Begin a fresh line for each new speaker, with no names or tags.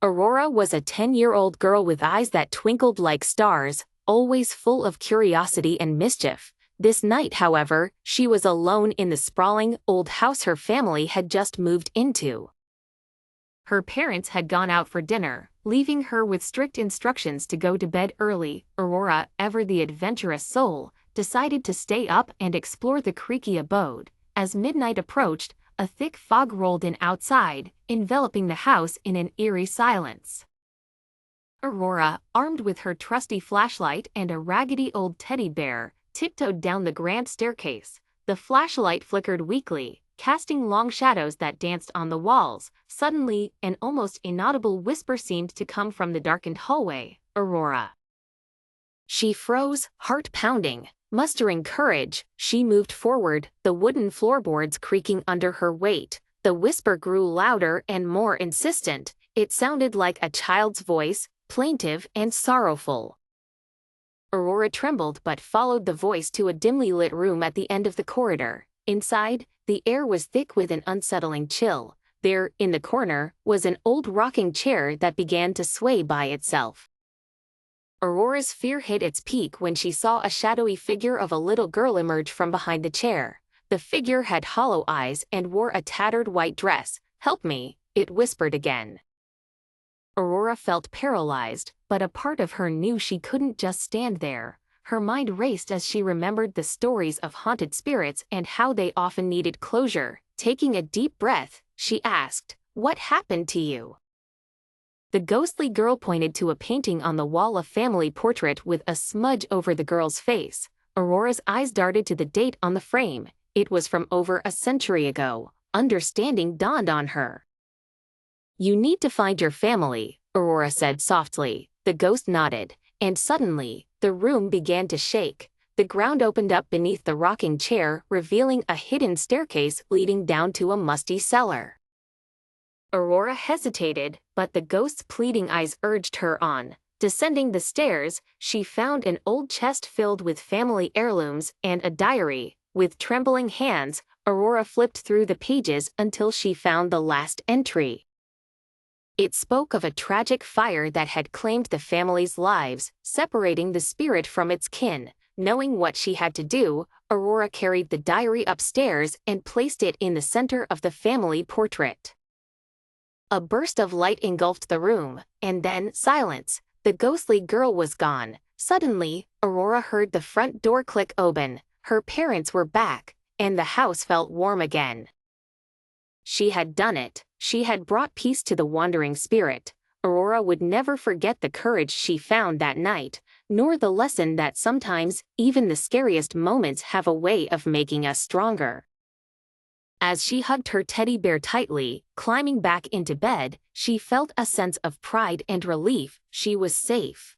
Aurora was a 10-year-old girl with eyes that twinkled like stars, always full of curiosity and mischief. This night, however, she was alone in the sprawling, old house her family had just moved into. Her parents had gone out for dinner, leaving her with strict instructions to go to bed early. Aurora, ever the adventurous soul, decided to stay up and explore the creaky abode. As midnight approached, a thick fog rolled in outside, enveloping the house in an eerie silence. Aurora, armed with her trusty flashlight and a raggedy old teddy bear, tiptoed down the grand staircase. The flashlight flickered weakly, casting long shadows that danced on the walls. Suddenly, an almost inaudible whisper seemed to come from the darkened hallway. Aurora. She froze, heart pounding. Mustering courage, she moved forward, the wooden floorboards creaking under her weight. The whisper grew louder and more insistent. It sounded like a child's voice, plaintive and sorrowful. Aurora trembled but followed the voice to a dimly lit room at the end of the corridor. Inside, the air was thick with an unsettling chill. There, in the corner, was an old rocking chair that began to sway by itself. Aurora's fear hit its peak when she saw a shadowy figure of a little girl emerge from behind the chair. The figure had hollow eyes and wore a tattered white dress. "Help me," it whispered again. Aurora felt paralyzed, but a part of her knew she couldn't just stand there. Her mind raced as she remembered the stories of haunted spirits and how they often needed closure. Taking a deep breath, she asked, "What happened to you?" The ghostly girl pointed to a painting on the wall, a family portrait with a smudge over the girl's face. Aurora's eyes darted to the date on the frame. It was from over a century ago. Understanding dawned on her. "You need to find your family," Aurora said softly. The ghost nodded, and suddenly, the room began to shake. The ground opened up beneath the rocking chair, revealing a hidden staircase leading down to a musty cellar. Aurora hesitated, but the ghost's pleading eyes urged her on. Descending the stairs, she found an old chest filled with family heirlooms and a diary. With trembling hands, Aurora flipped through the pages until she found the last entry. It spoke of a tragic fire that had claimed the family's lives, separating the spirit from its kin. Knowing what she had to do, Aurora carried the diary upstairs and placed it in the center of the family portrait. A burst of light engulfed the room, and then silence. The ghostly girl was gone. Suddenly, Aurora heard the front door click open. Her parents were back, and the house felt warm again. She had done it. She had brought peace to the wandering spirit. Aurora would never forget the courage she found that night, nor the lesson that sometimes even the scariest moments have a way of making us stronger. As she hugged her teddy bear tightly, climbing back into bed, she felt a sense of pride and relief. She was safe.